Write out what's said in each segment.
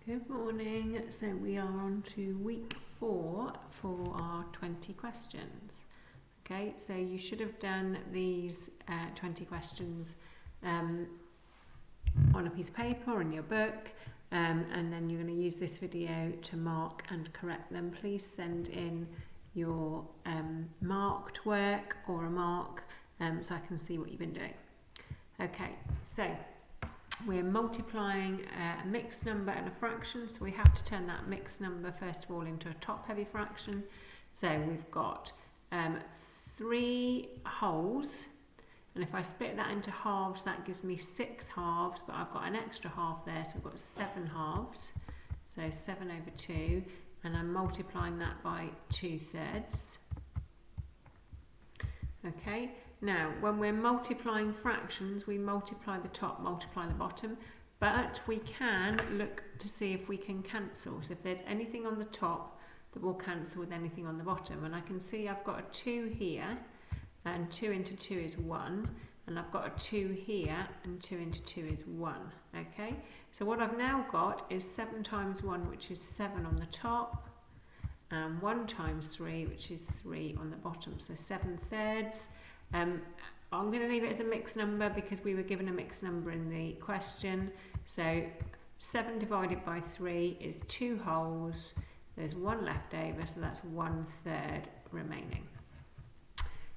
Good morning. So we are on to week 4 for our 20 questions. Okay, so you should have done these 20 questions on a piece of paper or in your book, and then you're going to use this video to mark and correct them. Please send in your marked work or a mark so I can see what you've been doing. Okay, so we're multiplying a mixed number and a fraction, so we have to turn that mixed number first of all into a top-heavy fraction. So we've got 3 wholes, and if I split that into halves, that gives me 6 halves, but I've got an extra half there, so we've got 7 halves, so 7 over 2, and I'm multiplying that by 2/3. Okay. Now, when we're multiplying fractions, we multiply the top, multiply the bottom, but we can look to see if we can cancel. So if there's anything on the top that will cancel with anything on the bottom, and I can see I've got a 2 here, and 2 into 2 is 1, and I've got a 2 here, and 2 into 2 is 1, okay? So what I've now got is 7 times 1, which is 7 on the top, and 1 times 3, which is 3 on the bottom, so 7/3. I'm going to leave it as a mixed number because we were given a mixed number in the question. So 7 divided by 3 is 2 wholes. There's 1 left over, so that's 1/3 remaining.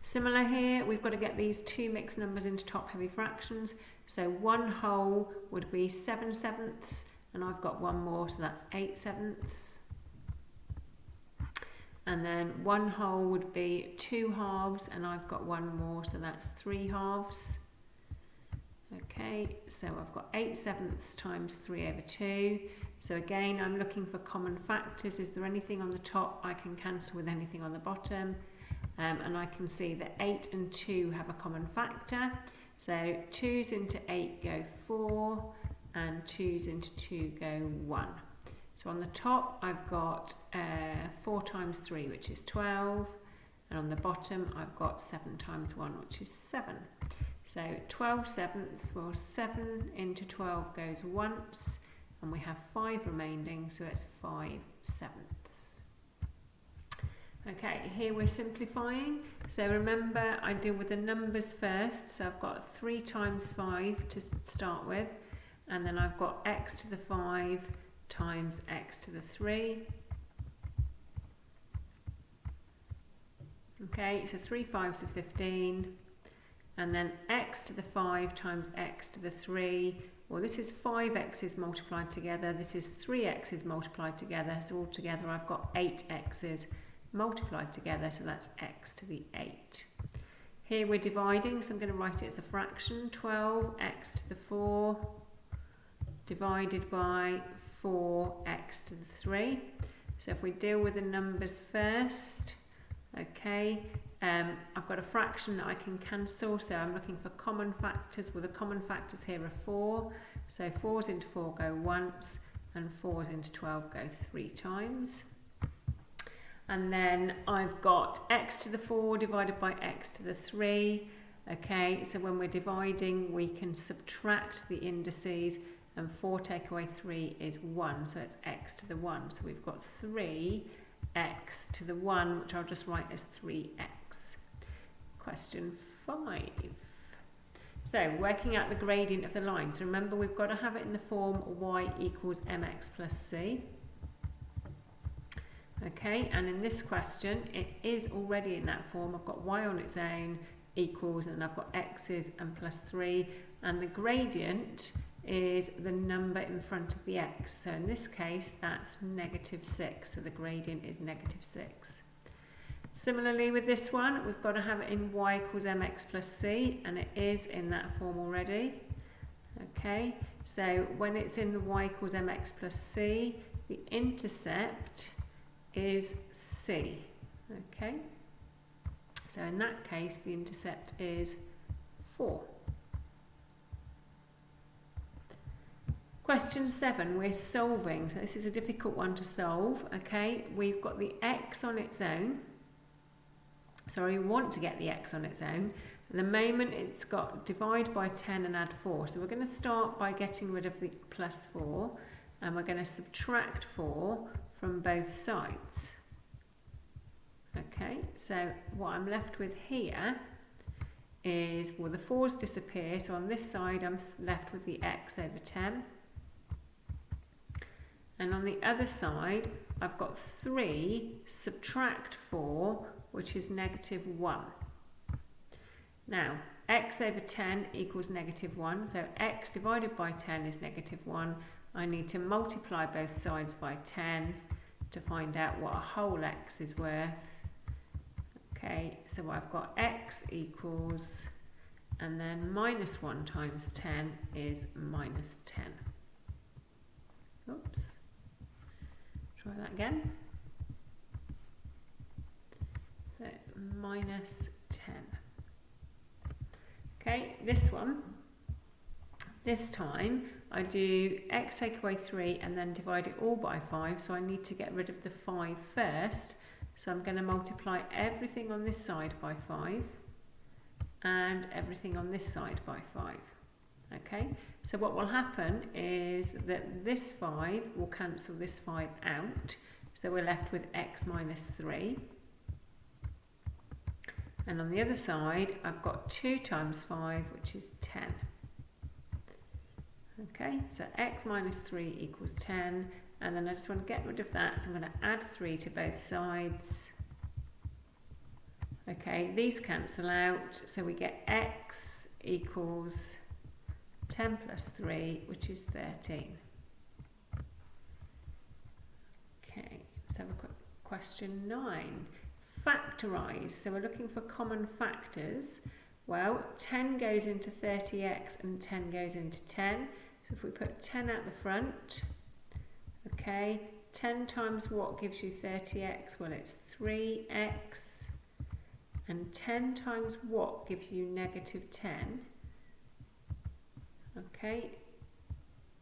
Similar here, we've got to get these 2 mixed numbers into top-heavy fractions. So 1 whole would be 7/7, and I've got 1 more, so that's 8/7. And then 1 whole would be 2 halves, and I've got 1 more, so that's 3 halves. Okay, so I've got 8/7 times 3 over 2. So again, I'm looking for common factors. Is there anything on the top I can cancel with anything on the bottom? And I can see that 8 and 2 have a common factor. So 2's into 8 go 4, and 2's into 2 go 1. So on the top, I've got 4 times 3, which is 12. And on the bottom, I've got 7 times 1, which is 7. So 12/7, well, 7 into 12 goes once, and we have 5 remaining, so it's 5/7. Okay, here we're simplifying. So remember, I deal with the numbers first. So I've got 3 times 5 to start with, and then I've got x to the 5 times x to the 3. Okay, so 3 5s are 15, and then x to the 5 times x to the 3. Well, this is 5 x's multiplied together, this is 3 x's multiplied together, so altogether I've got 8 x's multiplied together, so that's x to the 8. Here we're dividing, so I'm going to write it as a fraction. 12x to the 4 divided by 4x to the 3. So if we deal with the numbers first, okay, I've got a fraction that I can cancel, so I'm looking for common factors. Well, the common factors here are 4, so 4's into 4 go once, and 4's into 12 go 3 times. And then I've got x to the 4 divided by x to the 3. Okay, so when we're dividing, we can subtract the indices, and 4 take away 3 is 1, so it's x to the 1. So we've got 3x to the 1, which I'll just write as 3x. Question 5. So working out the gradient of the line. So remember, we've got to have it in the form y equals mx plus c. Okay, and in this question, it is already in that form. I've got y on its own equals, and I've got x's and plus 3, and the gradient is the number in front of the x. So in this case, that's -6, so the gradient is -6. Similarly with this one, we've got to have it in y equals mx plus c, and it is in that form already. Okay, so when it's in the y equals mx plus c, the intercept is c. Okay, so in that case, the intercept is 4. Question 7, we're solving. So this is a difficult one to solve. Okay, we've got the x on its own. Sorry, we want to get the x on its own. At the moment, it's got divide by 10 and add 4. So we're going to start by getting rid of the plus 4, and we're going to subtract 4 from both sides. Okay, so what I'm left with here is, well, the 4's disappear, so on this side I'm left with the x over 10. And on the other side, I've got 3 subtract 4, which is negative 1. Now, x over 10 equals negative 1, so x divided by 10 is negative 1. I need to multiply both sides by 10 to find out what a whole x is worth. Okay, so I've got x equals, and then minus 1 times 10 is minus 10. Oops. Try that again. So it's minus 10. Okay, this one, this time I do x take away 3 and then divide it all by 5, so I need to get rid of the 5 first. So I'm going to multiply everything on this side by 5 and everything on this side by 5. Okay, so what will happen is that this 5 will cancel this 5 out, so we're left with x minus 3. And on the other side, I've got 2 times 5, which is 10. Okay, so x minus 3 equals 10. And then I just want to get rid of that, so I'm going to add 3 to both sides. Okay, these cancel out, so we get x equals 10 plus 3, which is 13. Okay, let's have a quick question 9. Factorize, so we're looking for common factors. Well, 10 goes into 30x and 10 goes into 10. So if we put 10 at the front, okay, 10 times what gives you 30x? Well, it's 3x. And 10 times what gives you negative 10? Okay,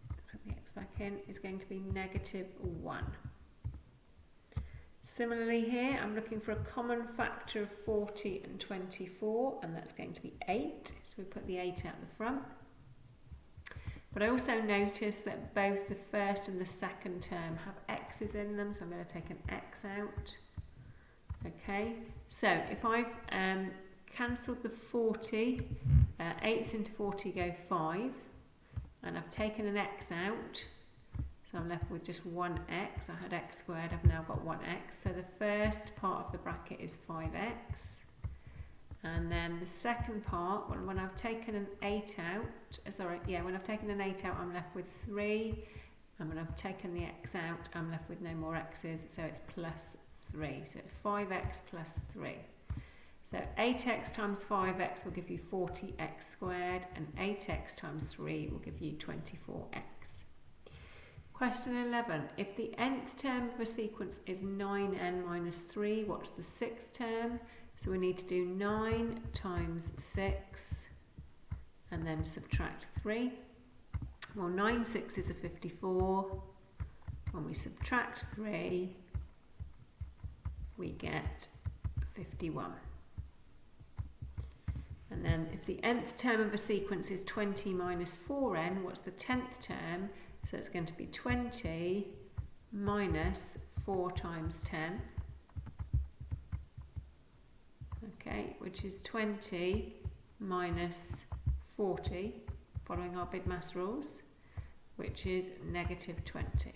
put the x back in, is going to be negative 1. Similarly here, I'm looking for a common factor of 40 and 24, and that's going to be 8. So we put the 8 out the front. But I also notice that both the first and the second term have x's in them, so I'm going to take an x out. Okay, so if I've cancelled the 40, 8's into 40 go 5, and I've taken an x out, so I'm left with just 1x. I had x squared, I've now got 1x. So the first part of the bracket is 5x. And then the second part, when I've taken an 8 out, when I've taken an 8 out, I'm left with 3. And when I've taken the x out, I'm left with no more x's, so it's plus 3. So it's 5x plus 3. So 8x times 5x will give you 40x squared, and 8x times 3 will give you 24x. Question 11. If the nth term of a sequence is 9n minus 3, what's the 6th term? So we need to do 9 times 6 and then subtract 3. Well, 9 6s are 54. When we subtract 3, we get 51. And then if the nth term of a sequence is 20 minus 4n, what's the 10th term? So it's going to be 20 minus 4 times 10. Okay, which is 20 minus 40, following our BIDMAS rules, which is negative 20.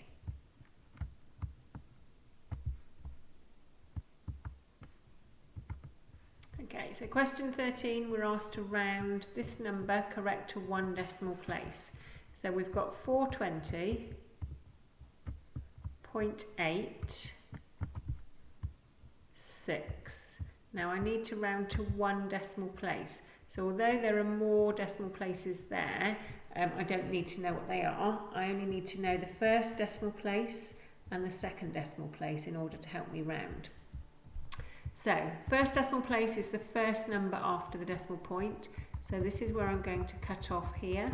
Okay, so question 13, we're asked to round this number correct to 1 decimal place. So we've got 420.86. Now I need to round to 1 decimal place. So although there are more decimal places there, I don't need to know what they are. I only need to know the first decimal place and the second decimal place in order to help me round. So first decimal place is the first number after the decimal point. So this is where I'm going to cut off here.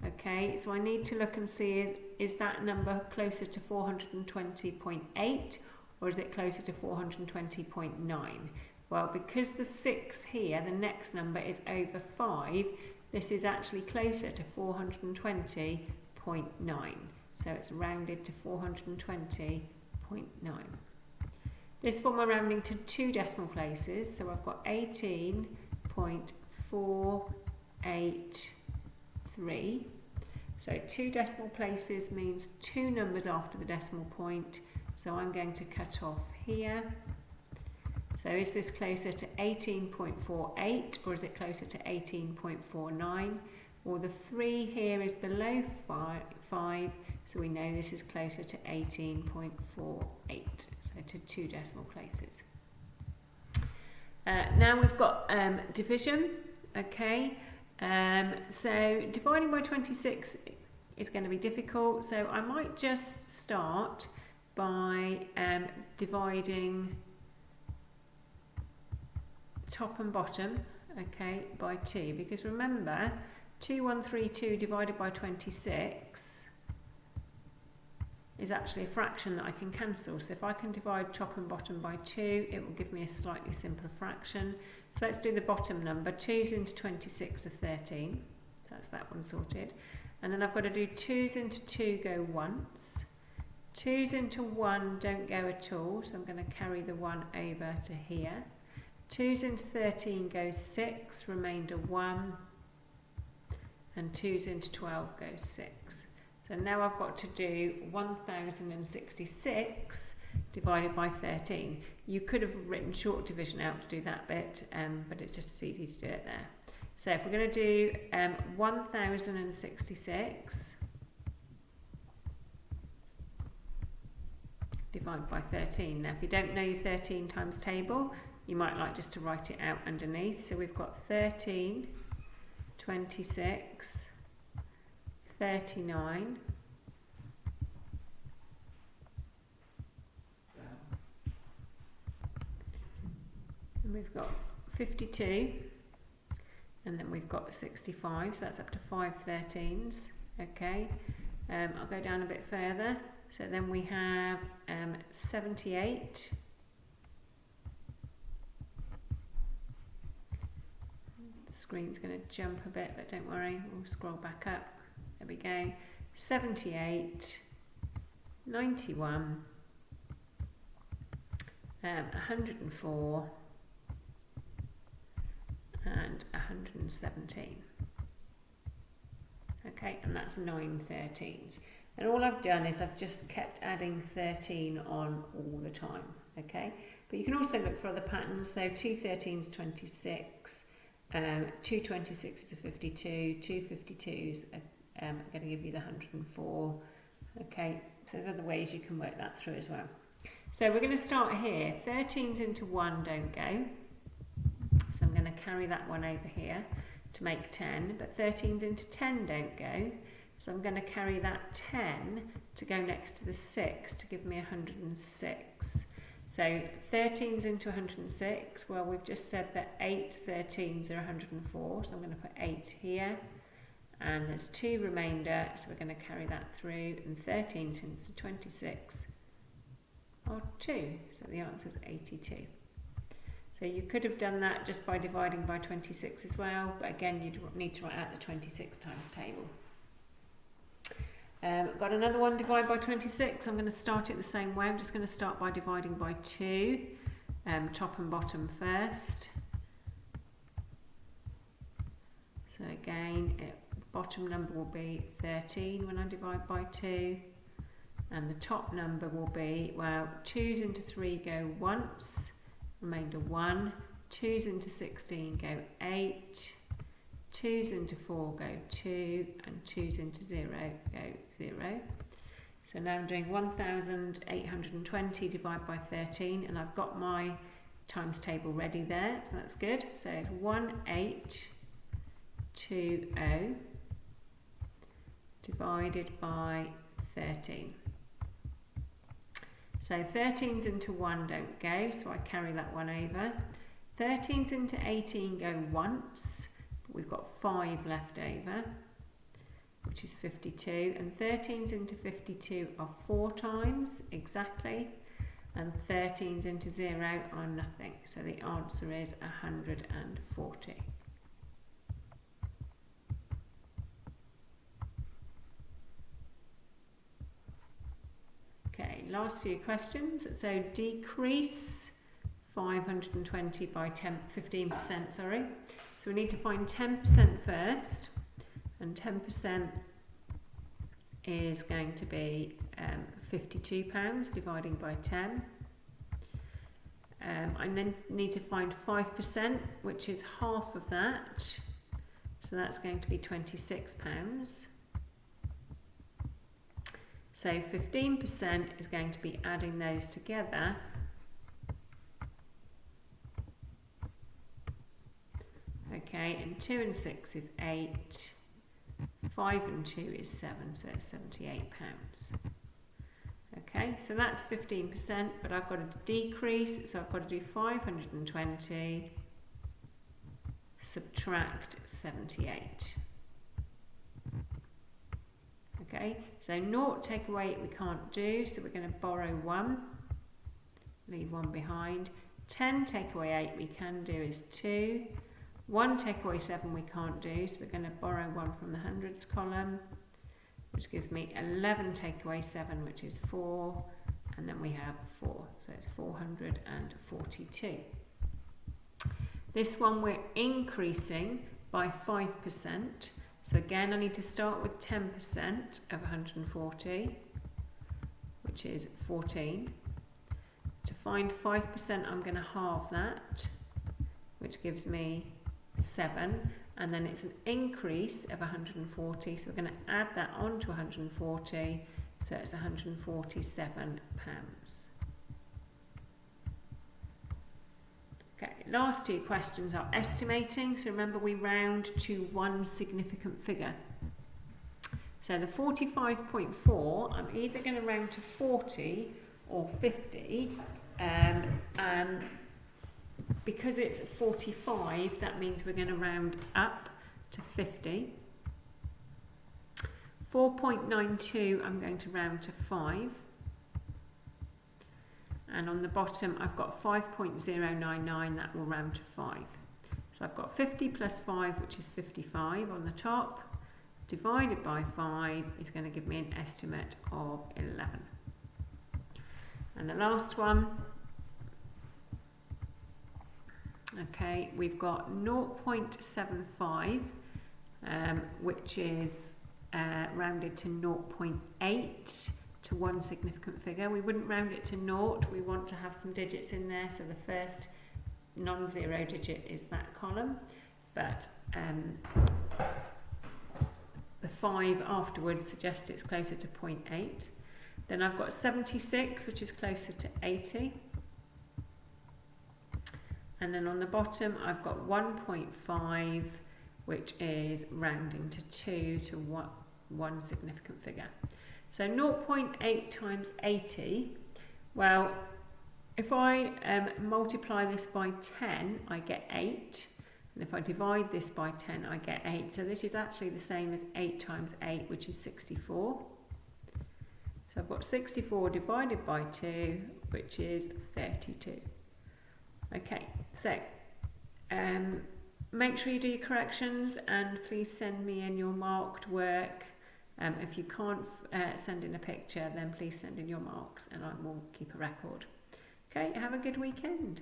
Okay, so I need to look and see is that number closer to 420.8 or is it closer to 420.9? Well, because the 6 here, the next number is over 5, this is actually closer to 420.9. so it's rounded to 420.9. This one we're rounding to 2 decimal places, so I've got 18.483. So 2 decimal places means 2 numbers after the decimal point, so I'm going to cut off here. So is this closer to 18.48 or is it closer to 18.49? Well, the 3 here is below 5, so we know this is closer to 18.48, so to 2 decimal places. Now we've got division, okay. So dividing by 26 is going to be difficult, so I might just start by dividing top and bottom, okay, by 2, because remember 2132 divided by 26 is actually a fraction that I can cancel. So if I can divide top and bottom by 2, it will give me a slightly simpler fraction. So let's do the bottom number. 2's into 26 are 13. So that's that one sorted. And then I've got to do 2's into 2 go once. 2's into 1 don't go at all, so I'm going to carry the 1 over to here. 2's into 13 goes 6, remainder 1. And 2's into 12 goes 6. So now I've got to do 1066 divided by 13. You could have written short division out to do that bit, but it's just as easy to do it there. So if we're going to do 1066 divided by 13. Now if you don't know your 13 times table, you might like just to write it out underneath. So we've got 13, 26, 39, and we've got 52, and then we've got 65, so that's up to 5 13s, okay. I'll go down a bit further, so then we have 78, the screen's going to jump a bit, but don't worry, we'll scroll back up. There we go. 78, 91, 104, and 117. Okay, and that's 9 13s. And all I've done is I've just kept adding 13 on all the time. Okay, but you can also look for other patterns. So 2 13s 26, 2 26s are 52, 2 52s are going to give you the 104. Okay, so there's other ways you can work that through as well. So we're going to start here. 13s into 1 don't go, so I'm going to carry that one over here to make 10, but 13s into 10 don't go, so I'm going to carry that 10 to go next to the 6 to give me 106. So 13s into 106, well we've just said that 8 13s are 104, so I'm going to put 8 here. And there's 2 remainder, so we're going to carry that through, and 13 into 26 are 2, so the answer is 82. So you could have done that just by dividing by 26 as well, but again you'd need to write out the 26 times table. Got another one, divide by 26. I'm going to start it the same way. I'm just going to start by dividing by 2, top and bottom first. So again, bottom number will be 13 when I divide by 2, and the top number will be, well, 2's into 3 go once, remainder 1, 2's into 16 go 8, 2's into 4 go 2, and 2's into 0 go 0. So now I'm doing 1820 divided by 13, and I've got my times table ready there, so that's good. So 1820 divided by 13. So 13s into 1 don't go, so I carry that one over. 13s into 18 go once, but we've got 5 left over, which is 52, and 13s into 52 are 4 times exactly, and 13s into 0 are nothing, so the answer is 140. last few questions. So decrease 520 by 15%, sorry. So we need to find 10% first, and 10% is going to be £52 dividing by 10. I then need to find 5%, which is half of that. So that's going to be £26. So 15% is going to be adding those together. Okay, and 2 and 6 is 8. 5 and 2 is 7, so it's £78. Okay, so that's 15%, but I've got to decrease, so I've got to do 520 subtract 78. Okay, so 0 take away 8 we can't do, so we're going to borrow 1, leave 1 behind. 10 take away 8 we can do is 2. 1 take away 7 we can't do, so we're going to borrow 1 from the hundreds column, which gives me 11 take away 7, which is 4, and then we have 4, so it's 442. This one we're increasing by 5%, so again I need to start with 10% of 140, which is 14. To find 5% I'm going to halve that, which gives me 7, and then it's an increase of 140, so we're going to add that on to 140, so it's £147. Okay, last two questions are estimating, so remember we round to one significant figure. So the 45.4, I'm either going to round to 40 or 50, and because it's 45, that means we're going to round up to 50. 4.92, I'm going to round to 5. And on the bottom, I've got 5.099, that will round to 5. So I've got 50 plus 5, which is 55 on the top, divided by 5 is going to give me an estimate of 11. And the last one, okay, we've got 0.75, which is rounded to 0.8 to one significant figure. We wouldn't round it to 0, we want to have some digits in there, so the first non-zero digit is that column, but the 5 afterwards suggests it's closer to 0.8. Then I've got 76, which is closer to 80. And then on the bottom, I've got 1.5, which is rounding to 2 to one significant figure. So 0.8 times 80, well, if I multiply this by 10, I get 8. And if I divide this by 10, I get 8. So this is actually the same as 8 times 8, which is 64. So I've got 64 divided by 2, which is 32. Okay, so make sure you do your corrections and please send me in your marked work. If you can't send in a picture, then please send in your marks and I will keep a record. Okay, have a good weekend.